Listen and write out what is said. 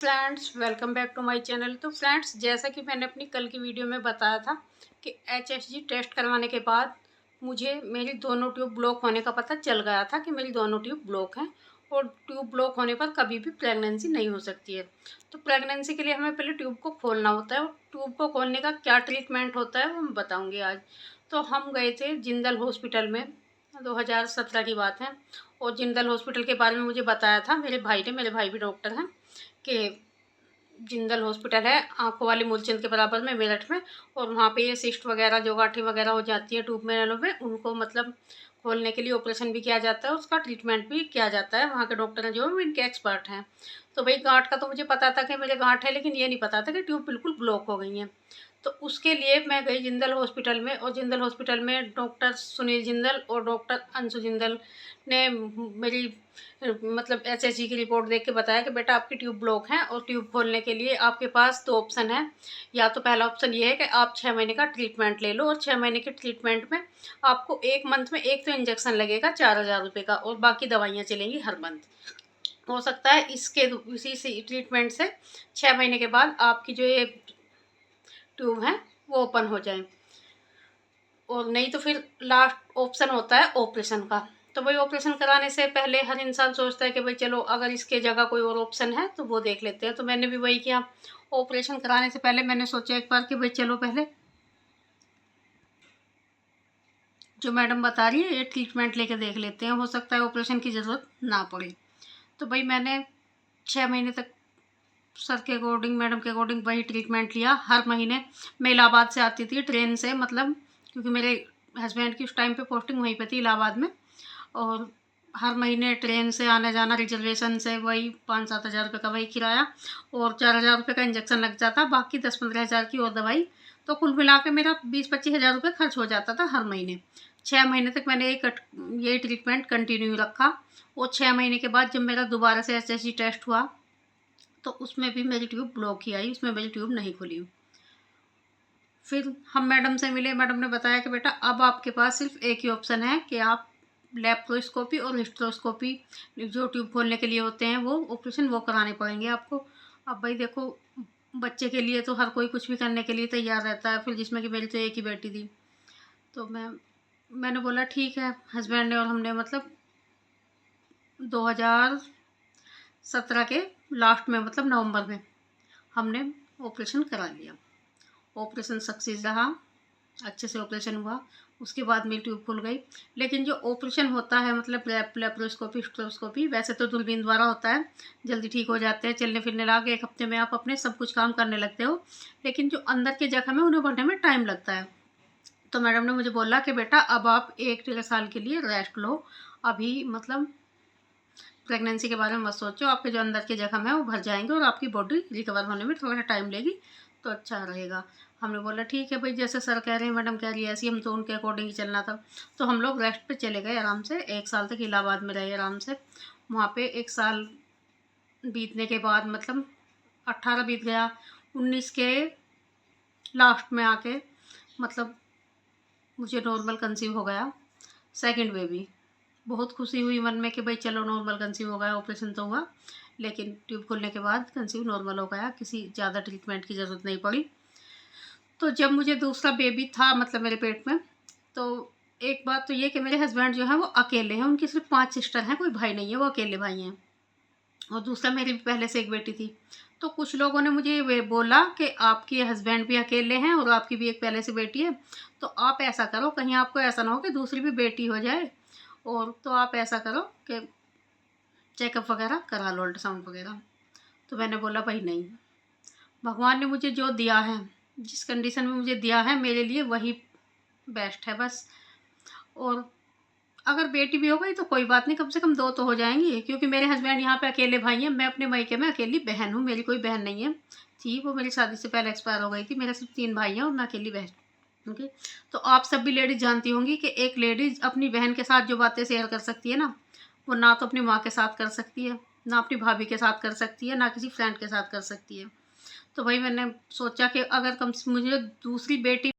Friends, welcome back to my channel. तो friends, जैसा कि मैंने अपनी कल की वीडियो में बताया था कि एचएसजी टेस्ट करवाने के बाद मुझे मेरी दोनों ट्यूब ब्लॉक होने का पता चल गया था कि मेरी दोनों ट्यूब ब्लॉक हैं और ट्यूब ब्लॉक होने पर कभी भी प्रेगनेंसी नहीं हो सकती है। तो प्रेगनेंसी के लिए हमें पहले ट्यूब को खोलना होता है और ट्यूब को खोलने का क्या ट्रीटमेंट होता है वो मैं बताऊँगी आज। तो हम गए थे जिंदल हॉस्पिटल में, 2017 की बात है। और जिंदल हॉस्पिटल के बारे में मुझे बताया था मेरे भाई ने, मेरे भाई भी डॉक्टर हैं, कि जिंदल हॉस्पिटल है आंखों वाली मूलचंद के बराबर में, मेरठ में। और वहाँ पे ये सिस्ट वगैरह जो गांठें वगैरह हो जाती है ट्यूब में नलों में, उनको मतलब खोलने के लिए ऑपरेशन भी किया जाता है, उसका ट्रीटमेंट भी किया जाता है। वहाँ के डॉक्टर हैं जो इनके एक्सपर्ट हैं। तो भाई गांठ का तो मुझे पता था कि मेरे गांठ है, लेकिन ये नहीं पता था कि ट्यूब बिल्कुल ब्लॉक हो गई हैं। तो उसके लिए मैं गई जिंदल हॉस्पिटल में, और जिंदल हॉस्पिटल में डॉक्टर सुनील जिंदल और डॉक्टर अंशु जिंदल ने मेरी मतलब एचएसजी की रिपोर्ट देख के बताया कि बेटा आपकी ट्यूब ब्लॉक है और ट्यूब खोलने के लिए आपके पास दो ऑप्शन है। या तो पहला ऑप्शन ये है कि आप 6 महीने का ट्रीटमेंट ले लो, और 6 महीने के ट्रीटमेंट में आपको एक मंथ में एक तो इंजेक्शन लगेगा 4,000 रुपये का, और बाकी दवाइयाँ चलेंगी हर मंथ। हो सकता है इसके इसी से ट्रीटमेंट से 6 महीने के बाद आपकी जो ये ट्यूब है वो ओपन हो जाए, और नहीं तो फिर लास्ट ऑप्शन होता है ऑपरेशन का। तो भाई ऑपरेशन कराने से पहले हर इंसान सोचता है कि भाई चलो अगर इसके जगह कोई और ऑप्शन है तो वो देख लेते हैं। तो मैंने भी वही किया। ऑपरेशन कराने से पहले मैंने सोचा एक बार कि भाई चलो पहले जो मैडम बता रही है ये ट्रीटमेंट लेके देख लेते हैं, हो सकता है ऑपरेशन की ज़रूरत ना पड़े। तो भाई मैंने 6 महीने तक सर के अकॉर्डिंग, मैडम के अकॉर्डिंग वही ट्रीटमेंट लिया। हर महीने मैं इलाहाबाद से आती थी ट्रेन से, मतलब क्योंकि मेरे हस्बैंड की उस टाइम पे पोस्टिंग वहीं पे थी इलाहाबाद में। और हर महीने ट्रेन से आना जाना रिजर्वेशन से वही 5-7 हज़ार रुपये का वही किराया, और 4,000 रुपये का इंजेक्शन लग जाता, बाकी 10-15 हज़ार की और दवाई। तो कुल मिला के मेरा 20-25 हज़ार रुपये खर्च हो जाता था हर महीने। 6 महीने तक मैंने ये ट्रीटमेंट कंटिन्यू रखा। और 6 महीने के बाद जब मेरा दोबारा से एचएसजी टेस्ट हुआ तो उसमें भी मेरी ट्यूब ब्लॉक ही आई, उसमें मेरी ट्यूब नहीं खुली। फिर हम मैडम से मिले, मैडम ने बताया कि बेटा अब आपके पास सिर्फ एक ही ऑप्शन है कि आप लेप्रोस्कोपी और हिस्ट्रोस्कोपी जो ट्यूब खोलने के लिए होते हैं वो ऑपरेशन वो कराने पड़ेंगे आपको। अब भाई देखो, बच्चे के लिए तो हर कोई कुछ भी करने के लिए तैयार रहता है, फिर जिसमें कि मेरी तो एक ही बेटी थी। तो मैंने बोला ठीक है। हस्बैंड ने और हमने मतलब 2017 के लास्ट में, मतलब नवंबर में हमने ऑपरेशन करा लिया। ऑपरेशन सक्सेस रहा, अच्छे से ऑपरेशन हुआ। उसके बाद मेरी ट्यूब खुल गई। लेकिन जो ऑपरेशन होता है मतलब लेप्रोस्कोपी हिस्ट्रोस्कोपी, वैसे तो दूरबीन द्वारा होता है, जल्दी ठीक हो जाते हैं, चलने फिरने लगे, 1 हफ्ते में आप अपने सब कुछ काम करने लगते हो। लेकिन जो अंदर के जख्म है उन्हें बढ़ने में टाइम लगता है। तो मैडम ने मुझे बोला कि बेटा अब आप 1-1.5 साल के लिए रेस्ट लो, अभी मतलब प्रेगनेंसी के बारे में मत सोचो, आपके जो अंदर के जख्म है वो भर जाएंगे और आपकी बॉडी रिकवर होने में थोड़ा सा टाइम लेगी, तो अच्छा रहेगा। हमने बोला ठीक है भाई, जैसे सर कह रहे हैं मैडम कह रही है ऐसे ही, हम तो उनके अकॉर्डिंग ही चलना था। तो हम लोग रेस्ट पे चले गए आराम से, 1 साल तक इलाहाबाद में रहे आराम से। वहाँ पे 1 साल बीतने के बाद मतलब 18 बीत गया, 19 के लास्ट में आके मतलब मुझे नॉर्मल कंसीव हो गया, सेकंड बेबी। बहुत खुशी हुई मन में कि भाई चलो नॉर्मल कंसीव हो गया, ऑपरेशन तो हुआ लेकिन ट्यूब खोलने के बाद कंसीव नॉर्मल हो गया, किसी ज़्यादा ट्रीटमेंट की ज़रूरत नहीं पड़ी। तो जब मुझे दूसरा बेबी था मतलब मेरे पेट में, तो एक बात तो ये कि मेरे हस्बैंड जो हैं वो अकेले हैं, उनकी सिर्फ 5 सिस्टर हैं, कोई भाई नहीं है, वो अकेले भाई हैं। और दूसरा मेरी भी पहले से एक बेटी थी। तो कुछ लोगों ने मुझे वे बोला कि आपके हस्बैंड भी अकेले हैं और आपकी भी एक पहले से बेटी है, तो आप ऐसा करो, कहीं आपको ऐसा ना हो कि दूसरी भी बेटी हो जाए, और तो आप ऐसा करो कि चेकअप वगैरह करा लो, अल्ट्रासाउंड वगैरह। तो मैंने बोला भाई नहीं, भगवान ने मुझे जो दिया है, जिस कंडीशन में मुझे दिया है, मेरे लिए वही बेस्ट है बस। और अगर बेटी भी हो गई तो कोई बात नहीं, कम से कम 2 तो हो जाएंगी, क्योंकि मेरे हस्बैंड यहाँ पे अकेले भाई हैं, मैं अपने मायके में अकेली बहन हूँ, मेरी कोई बहन नहीं है। थी, वो मेरी शादी से पहले एक्सपायर हो गई थी। मेरे सिर्फ 3 भाई हैं और मैं अकेली बहन। ओके। तो आप सब भी लेडीज़ जानती होंगी कि एक लेडीज़ अपनी बहन के साथ जो बातें शेयर कर सकती है ना, वो ना तो अपनी माँ के साथ कर सकती है, ना अपनी भाभी के साथ कर सकती है, ना किसी फ्रेंड के साथ कर सकती है। तो वही मैंने सोचा कि अगर कम से मुझे दूसरी बेटी